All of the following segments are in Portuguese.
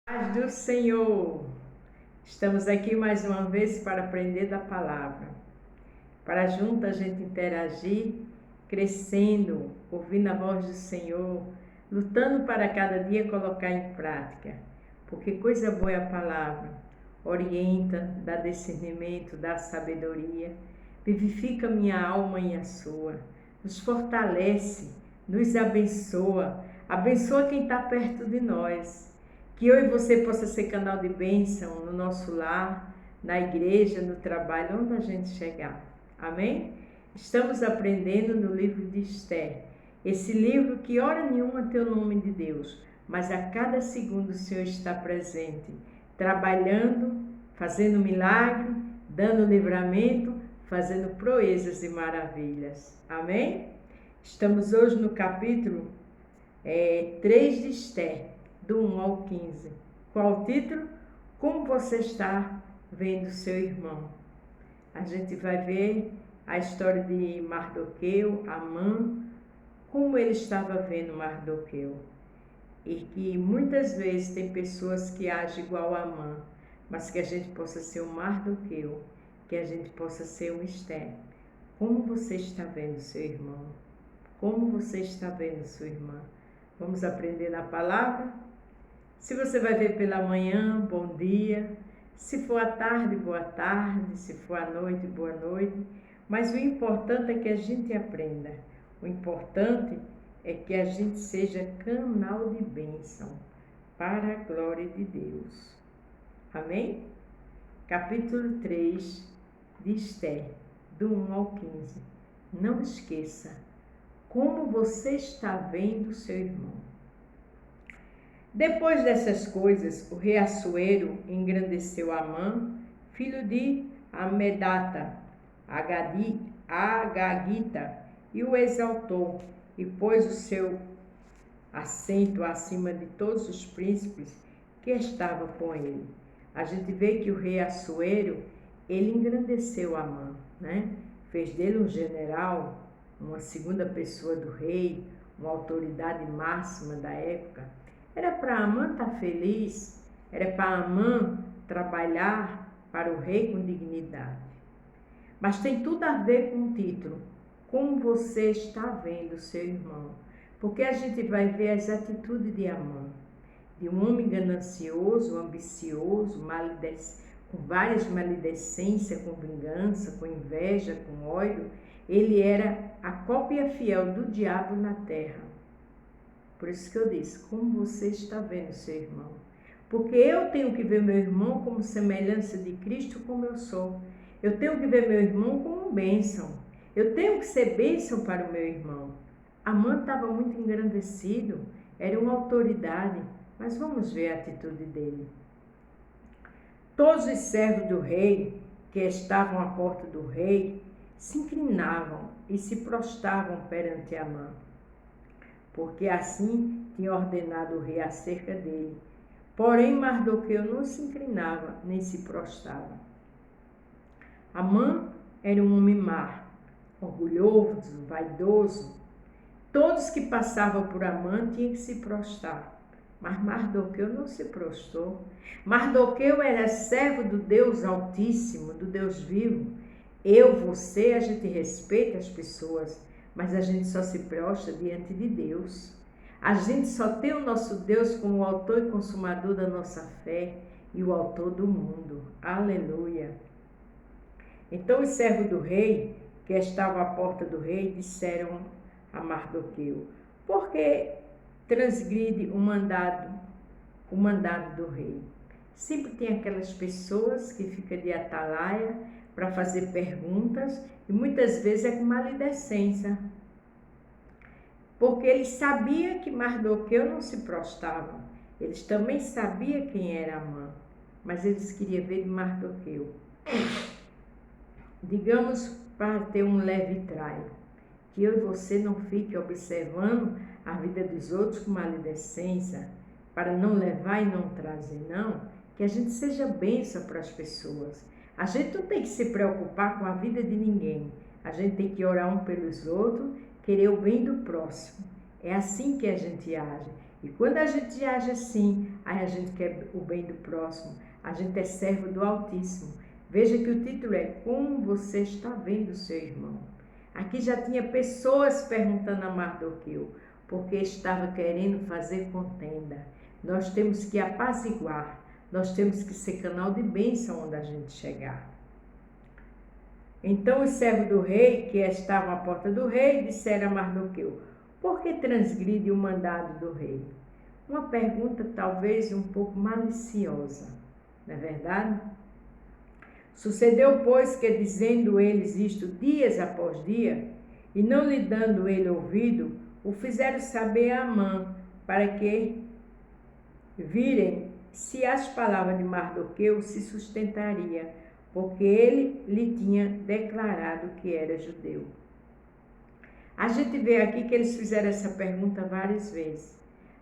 Paz do Senhor, estamos aqui mais uma vez para aprender da palavra, para junto a gente interagir, crescendo, ouvindo a voz do Senhor, lutando para cada dia colocar em prática, porque coisa boa é a palavra, orienta, dá discernimento, dá sabedoria, vivifica minha alma e a sua, nos fortalece, nos abençoa, abençoa quem está perto de nós. Que eu e você possa ser canal de bênção no nosso lar, na igreja, no trabalho, onde a gente chegar. Amém? Estamos aprendendo no livro de Esther. Esse livro que hora nenhuma tem o nome de Deus, mas a cada segundo o Senhor está presente, trabalhando, fazendo milagre, dando livramento, fazendo proezas e maravilhas. Amém? Estamos hoje no capítulo 3 de Esther, do 1 ao 15. Qual o título? Como você está vendo seu irmão? A gente vai ver a história de Mardoqueu, Amã, como ele estava vendo Mardoqueu. E que muitas vezes tem pessoas que agem igual a Amã, mas que a gente possa ser um Mardoqueu, que a gente possa ser um Esther. Como você está vendo seu irmão? Como você está vendo sua irmã? Vamos aprender na palavra? Se você vai ver pela manhã, bom dia. Se for à tarde, boa tarde. Se for à noite, boa noite. Mas o importante é que a gente aprenda. O importante é que a gente seja canal de bênção para a glória de Deus. Amém? Capítulo 3 de Esther, do 1 ao 15. Não esqueça, como você está vendo seu irmão? Depois dessas coisas, o rei Assuero engrandeceu Amã, filho de Amedata, Agagita, e o exaltou, e pôs o seu assento acima de todos os príncipes que estavam com ele. A gente vê que o rei Assuero, ele engrandeceu Amã, né? Fez dele um general, uma segunda pessoa do rei, uma autoridade máxima da época. Era para Amã estar feliz, era para Amã trabalhar para o rei com dignidade. Mas tem tudo a ver com o título, como você está vendo seu irmão. Porque a gente vai ver as atitudes de Amã, de um homem ganancioso, ambicioso, com várias maledicências, com vingança, com inveja, com ódio. Ele era a cópia fiel do diabo na terra. Por isso que eu disse, como você está vendo seu irmão? Porque eu tenho que ver meu irmão como semelhança de Cristo como eu sou. Eu tenho que ver meu irmão como bênção. Eu tenho que ser bênção para o meu irmão. Amã estava muito engrandecido, era uma autoridade, mas vamos ver a atitude dele. Todos os servos do rei que estavam à porta do rei se inclinavam e se prostravam perante Amã, porque assim tinha ordenado o rei acerca dele. Porém, Mardoqueu não se inclinava, nem se prostrava. Amã era um homem má, orgulhoso, vaidoso. Todos que passavam por Amã tinham que se prostrar, mas Mardoqueu não se prostrou. Mardoqueu era servo do Deus Altíssimo, do Deus vivo. Você, a gente respeita as pessoas, mas a gente só se prostra diante de Deus. A gente só tem o nosso Deus como o autor e consumador da nossa fé e o autor do mundo. Aleluia! Então os servos do rei, que estavam à porta do rei, disseram a Mardoqueu: por que transgride o mandado do rei? Sempre tem aquelas pessoas que ficam de atalaia para fazer perguntas, e muitas vezes é com maledicência, porque eles sabiam que Mardoqueu não se prostrava, eles também sabiam quem era Amã, mas eles queriam ver de Mardoqueu. Digamos, para ter um leve traio, que eu e você não fique observando a vida dos outros com maledicência, para não levar e não trazer, não, que a gente seja bênção para as pessoas. A gente não tem que se preocupar com a vida de ninguém. A gente tem que orar um pelos outros, querer o bem do próximo. É assim que a gente age. E quando a gente age assim, aí a gente quer o bem do próximo, a gente é servo do Altíssimo. Veja que o título é Como você está vendo o seu irmão? Aqui já tinha pessoas perguntando a Mardoqueu, porque estava querendo fazer contenda. Nós temos que apaziguar, nós temos que ser canal de bênção onde a gente chegar. Então os servos do rei, que estavam à porta do rei, disseram a Mardoqueu: por que transgride o mandado do rei? Uma pergunta talvez um pouco maliciosa, não é verdade? Sucedeu, pois, que dizendo eles isto dias após dia, e não lhe dando ele ouvido, o fizeram saber a Amã, para que virem se as palavras de Mardoqueu se sustentaria, porque ele lhe tinha declarado que era judeu. A gente vê aqui que eles fizeram essa pergunta várias vezes.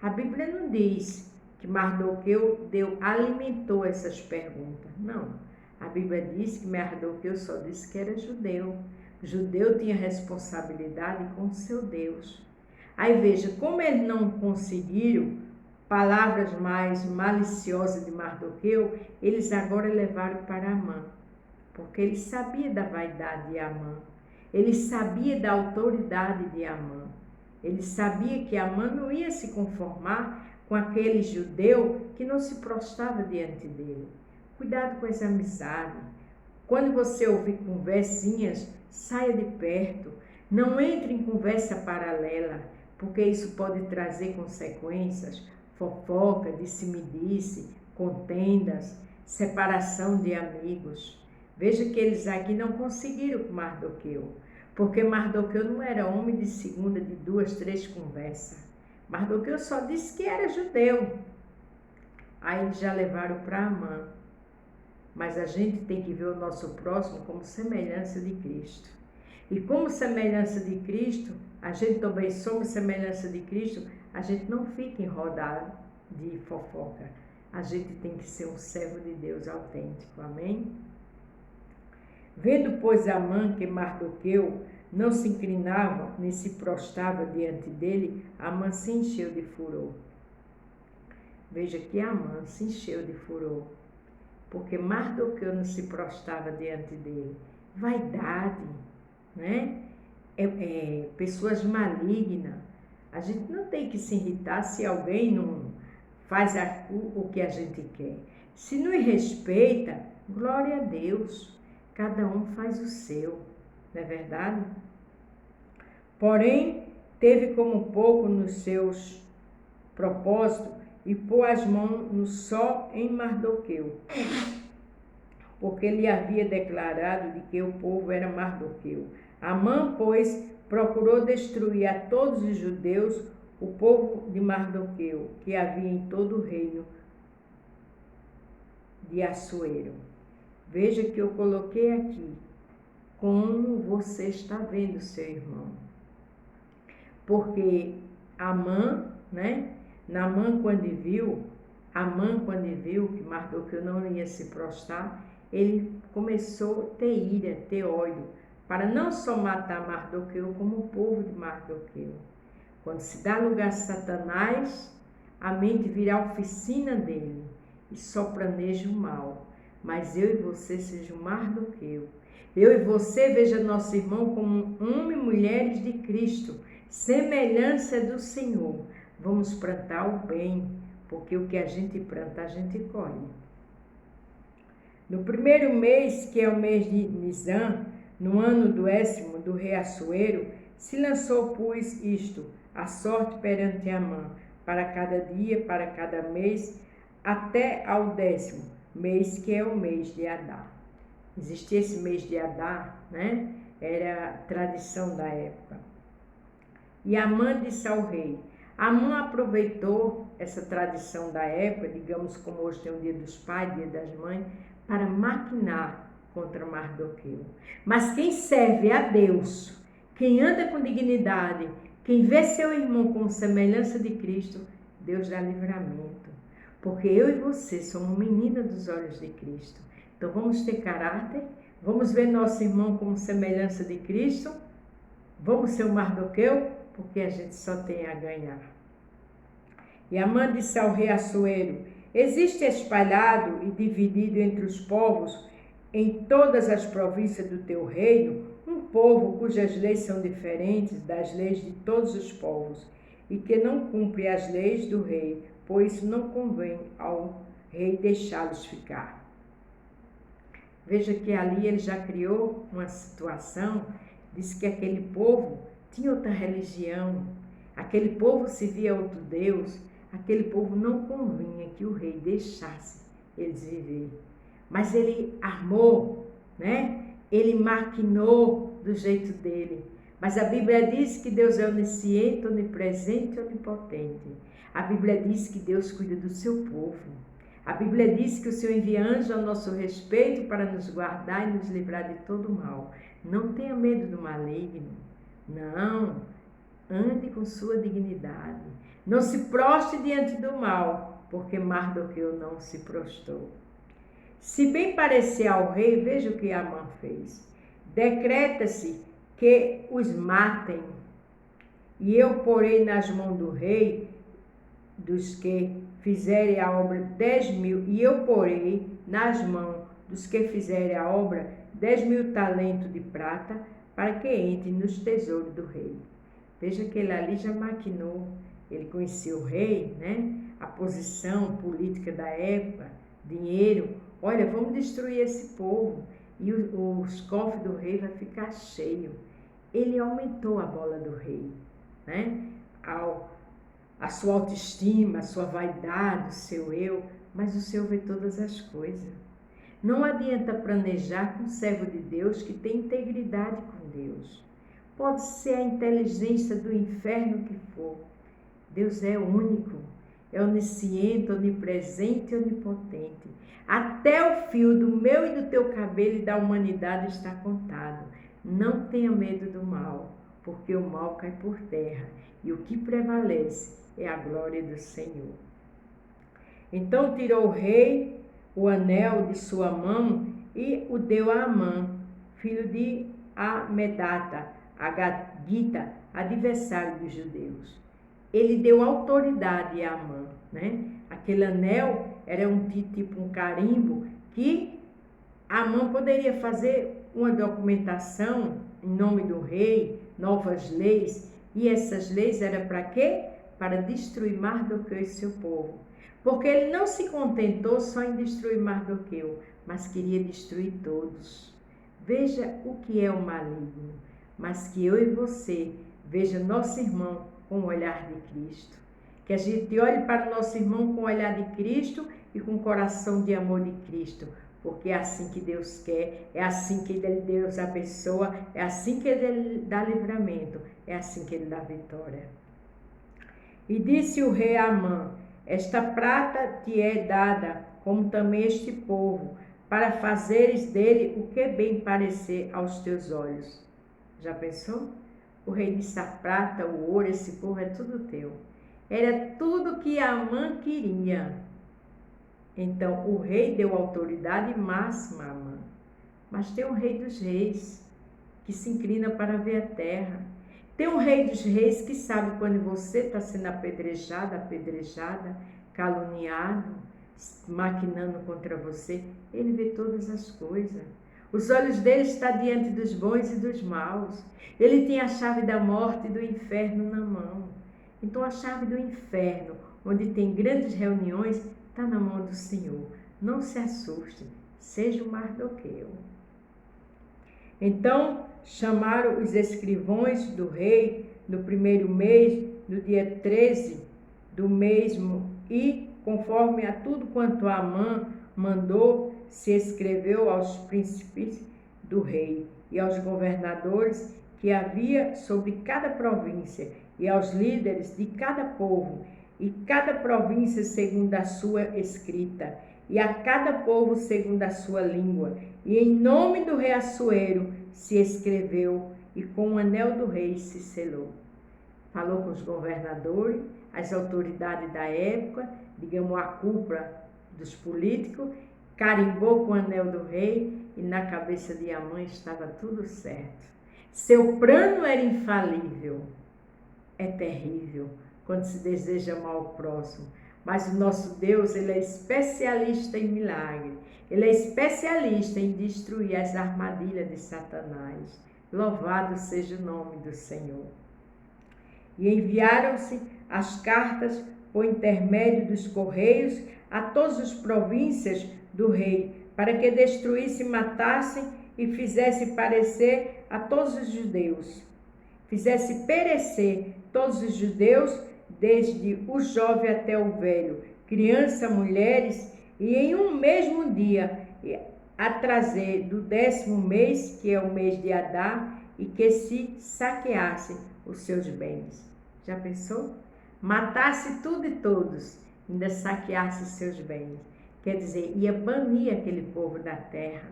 A Bíblia não diz que Mardoqueu alimentou essas perguntas. Não. A Bíblia diz que Mardoqueu só disse que era judeu. O judeu tinha responsabilidade com o seu Deus. Aí veja, como eles não conseguiram palavras mais maliciosas de Mardoqueu, eles agora levaram para Amã. Porque ele sabia da vaidade de Amã. Ele sabia da autoridade de Amã. Ele sabia que Amã não ia se conformar com aquele judeu que não se prostrava diante dele. Cuidado com essa amizade. Quando você ouvir conversinhas, saia de perto. Não entre em conversa paralela, porque isso pode trazer consequências, fofoca, disse-me-disse, contendas, separação de amigos. Veja que eles aqui não conseguiram com Mardoqueu, porque Mardoqueu não era homem de segunda, de duas, três conversas. Mardoqueu só disse que era judeu. Aí eles já levaram para Amã. Mas a gente tem que ver o nosso próximo como semelhança de Cristo. E como semelhança de Cristo, a gente também somos semelhança de Cristo, a gente não fica enrodado de fofoca. A gente tem que ser um servo de Deus autêntico. Amém? Vendo, pois, Amã que Mardoqueu não se inclinava nem se prostrava diante dele, Amã se encheu de furor. Veja que Amã se encheu de furor, porque Mardoqueu não se prostrava diante dele. Vaidade, né? Pessoas malignas. A gente não tem que se irritar se alguém não faz o que a gente quer. Se não respeita, glória a Deus. Cada um faz o seu, não é verdade? Porém, teve como pouco nos seus propósitos e pôs as mãos só em Mardoqueu, porque ele havia declarado de que o povo era Mardoqueu. Amã, pois, procurou destruir a todos os judeus, o povo de Mardoqueu, que havia em todo o reino de Assuero. Veja que eu coloquei aqui, como você está vendo seu irmão. Porque Amã, né? Amã quando viu que Mardoqueu não ia se prostrar, ele começou a ter ira, ter ódio, para não só matar Mardoqueu, como o povo de Mardoqueu. Quando se dá lugar a Satanás, a mente vira a oficina dele e só planeja o mal. Mas eu e você seja o Mardoqueu. Eu e você veja nosso irmão como homem e mulheres de Cristo, semelhança do Senhor. Vamos plantar o bem, porque o que a gente planta, a gente colhe. No primeiro mês, que é o mês de Nisan, no ano 10º do rei Assuero, se lançou, pois, isto, a sorte perante Amã, para cada dia, para cada mês, até ao 10º mês, que é o mês de Adar. Existia esse mês de Adar, né? Era a tradição da época. E Amã disse ao rei. Amã aproveitou essa tradição da época, digamos como hoje tem o dia dos pais, dia das mães, para maquinar contra Mardoqueu. Mas quem serve a Deus, quem anda com dignidade, quem vê seu irmão como semelhança de Cristo, Deus dá livramento. Porque eu e você somos menina dos olhos de Cristo. Então vamos ter caráter, vamos ver nosso irmão como semelhança de Cristo, vamos ser o Mardoqueu, porque a gente só tem a ganhar. E Amã disse ao rei Assuero: existe espalhado e dividido entre os povos, em todas as províncias do teu reino, um povo cujas leis são diferentes das leis de todos os povos, e que não cumpre as leis do rei, pois isso não convém ao rei deixá-los ficar. Veja que ali ele já criou uma situação, disse que aquele povo tinha outra religião, aquele povo se via outro Deus, aquele povo não convinha que o rei deixasse eles viver. Mas ele armou, né? Ele maquinou do jeito dele. Mas a Bíblia diz que Deus é onisciente, onipresente e onipotente. A Bíblia diz que Deus cuida do seu povo. A Bíblia diz que o Senhor envia anjos ao nosso respeito para nos guardar e nos livrar de todo mal. Não tenha medo do maligno. Não. Ande com sua dignidade. Não se proste diante do mal, porque Mardoqueu não se prostrou. Se bem parecer ao rei, veja o que Amã fez. Decreta-se que os matem, e eu porei nas mãos do rei, dos que fizerem a obra 10.000, e eu porei nas mãos dos que fizerem a obra 10.000 talentos de prata, para que entre nos tesouros do rei. Veja que ele ali já maquinou, ele conhecia o rei, né? A posição política da época, dinheiro. Olha, vamos destruir esse povo e os cofres do rei vai ficar cheio. Ele aumentou a bola do rei, né? A sua autoestima, a sua vaidade, o seu eu, mas o Senhor vê todas as coisas. Não adianta planejar com um servo de Deus que tem integridade com Deus. Pode ser a inteligência do inferno que for. Deus é único, é onisciente, onipresente e onipotente. Até o fio do meu e do teu cabelo e da humanidade está contado. Não tenha medo do mal, porque o mal cai por terra, e o que prevalece é a glória do Senhor. Então tirou o rei o anel de sua mão e o deu a Amã, filho de Amedata, Agagita, adversário dos judeus. Ele deu autoridade a Amã, né? Aquele anel era tipo um carimbo que Amã poderia fazer uma documentação em nome do rei, novas leis, e essas leis eram para quê? Para destruir Mardoqueu e seu povo. Porque ele não se contentou só em destruir Mardoqueu, mas queria destruir todos. Veja o que é o maligno, mas que eu e você veja nosso irmão com o olhar de Cristo. Que a gente olhe para o nosso irmão com o olhar de Cristo e com o coração de amor de Cristo. Porque é assim que Deus quer, é assim que Deus abençoa, é assim que Ele dá livramento, é assim que Ele dá vitória. E disse o rei a Amã: esta prata te é dada, como também este povo, para fazeres dele o que bem parecer aos teus olhos. Já pensou? O rei disse: a prata, o ouro, esse povo é tudo teu. Era tudo que Amã queria. Então o rei deu autoridade máxima a Amã. Mas tem um rei dos reis, que se inclina para ver a terra. Tem um rei dos reis que sabe quando você está sendo apedrejada, caluniado, maquinando contra você. Ele vê todas as coisas. Os olhos dele estão diante dos bons e dos maus. Ele tem a chave da morte e do inferno na mão. Então a chave do inferno, onde tem grandes reuniões, está na mão do Senhor. Não se assuste, seja o Mardoqueu. Então chamaram os escrivãos do rei no primeiro mês, no dia 13 do mesmo, e, conforme a tudo quanto Amã mandou, se escreveu aos príncipes do rei e aos governadores que havia sobre cada província, e aos líderes de cada povo, e cada província segundo a sua escrita, e a cada povo segundo a sua língua. E em nome do rei Assuero se escreveu, e com o anel do rei se selou. Falou com os governadores, as autoridades da época, digamos a cúpula dos políticos, carimbou com o anel do rei, e na cabeça de Amã estava tudo certo. Seu plano era infalível. É terrível quando se deseja mal ao próximo. Mas o nosso Deus, Ele é especialista em milagre. Ele é especialista em destruir as armadilhas de Satanás. Louvado seja o nome do Senhor. E enviaram-se as cartas por intermédio dos correios a todas as províncias do rei, para que destruísse, matassem e fizesse perecer a todos os judeus. Fizesse perecer todos os judeus, desde o jovem até o velho, criança, mulheres, e em um mesmo dia a trazer do 10º mês, que é o mês de Adar, e que se saqueasse os seus bens. Já pensou? Matasse tudo e todos, ainda saqueasse os seus bens. Quer dizer, ia banir aquele povo da terra.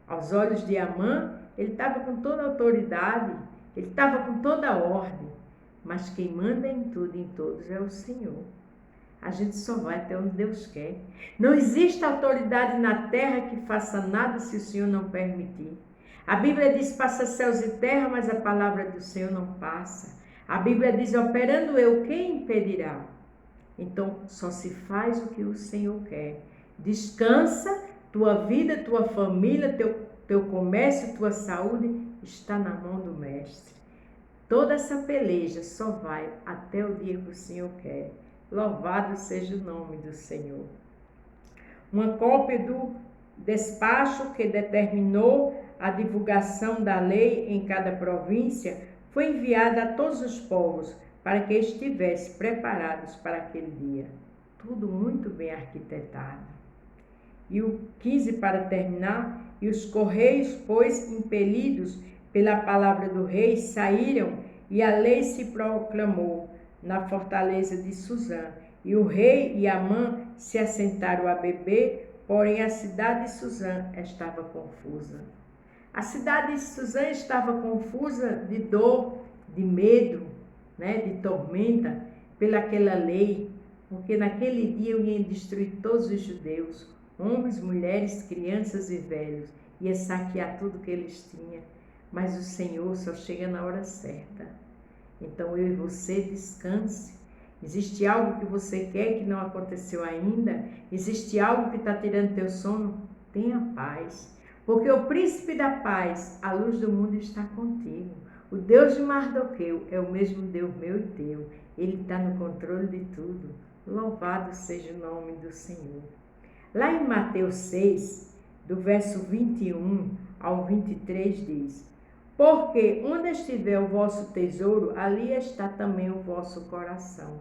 Aos olhos de Amã, ele estava com toda a autoridade, ele estava com toda a ordem, mas quem manda em tudo e em todos é o Senhor. A gente só vai até onde Deus quer. Não existe autoridade na terra que faça nada se o Senhor não permitir. A Bíblia diz, passa céus e terra, mas a palavra do Senhor não passa. A Bíblia diz, operando eu, quem impedirá? Então, só se faz o que o Senhor quer. Descansa, tua vida, tua família, teu comércio, tua saúde está na mão do Mestre. Toda essa peleja só vai até o dia que o Senhor quer. Louvado seja o nome do Senhor. Uma cópia do despacho que determinou a divulgação da lei em cada província foi enviada a todos os povos para que estivessem preparados para aquele dia. Tudo muito bem arquitetado. E o 15 para terminar, e os correios, pois, impelidos pela palavra do rei, saíram e a lei se proclamou na fortaleza de Suzã. E o rei e Amã se assentaram a beber, porém a cidade de Suzã estava confusa. A cidade de Suzã estava confusa de dor, de medo, de tormenta pelaquela lei, porque naquele dia eu ia destruir todos os judeus, homens, mulheres, crianças e velhos, ia saquear tudo que eles tinham, mas o Senhor só chega na hora certa. Então eu e você descanse. Existe algo que você quer que não aconteceu ainda? Existe algo que está tirando teu sono? Tenha paz, porque o príncipe da paz, a luz do mundo, está contigo. O Deus de Mardoqueu é o mesmo Deus meu e teu. Ele está no controle de tudo. Louvado seja o nome do Senhor. Lá em Mateus 6, do verso 21 ao 23, diz: porque onde estiver o vosso tesouro, ali está também o vosso coração.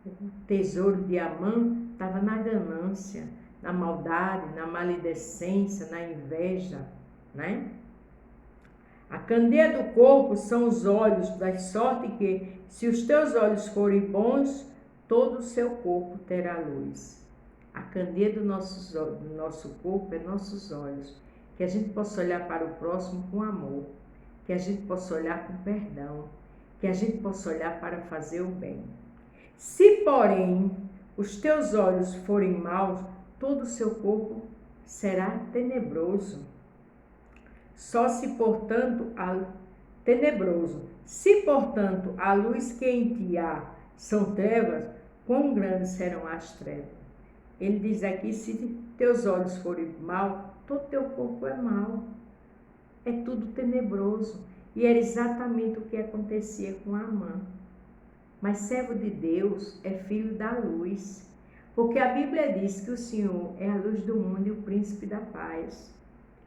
O tesouro de Amã estava na ganância, na maldade, na maledicência, na inveja, A candeia do corpo são os olhos, da sorte que, se os teus olhos forem bons, todo o seu corpo terá luz. A candeia do nosso corpo é nossos olhos, que a gente possa olhar para o próximo com amor, que a gente possa olhar com perdão, que a gente possa olhar para fazer o bem. Se, porém, os teus olhos forem maus, todo o seu corpo será tenebroso. Só se, portanto, tenebroso. Se, portanto, a luz que em ti há são trevas, quão grandes serão as trevas? Ele diz aqui, se teus olhos forem maus, todo teu corpo é mau. É tudo tenebroso. E era exatamente o que acontecia com Amã. Mas servo de Deus é filho da luz. Porque a Bíblia diz que o Senhor é a luz do mundo e o príncipe da paz.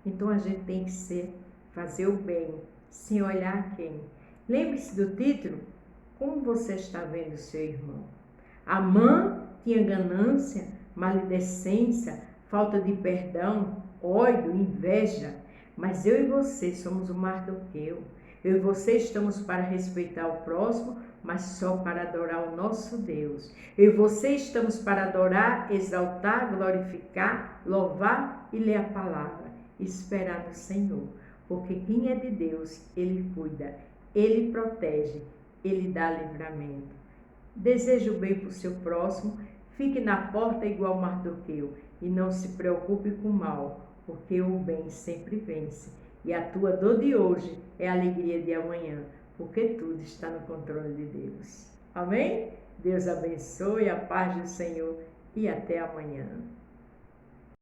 Então a gente tem que fazer o bem, sem olhar a quem. Lembre-se do título, como você está vendo o seu irmão. Amã tinha ganância, maledicência, falta de perdão, ódio, inveja. Mas eu e você somos o Mardoqueu. Eu e você estamos para respeitar o próximo, mas só para adorar o nosso Deus. Eu e você estamos para adorar, exaltar, glorificar, louvar e ler a palavra. Esperar no Senhor. Porque quem é de Deus, Ele cuida, Ele protege, Ele dá livramento. Deseje o bem para o seu próximo, fique na porta igual Mardoqueu e não se preocupe com o mal, porque o bem sempre vence. E a tua dor de hoje é a alegria de amanhã, porque tudo está no controle de Deus. Amém? Deus abençoe, a paz do Senhor e até amanhã.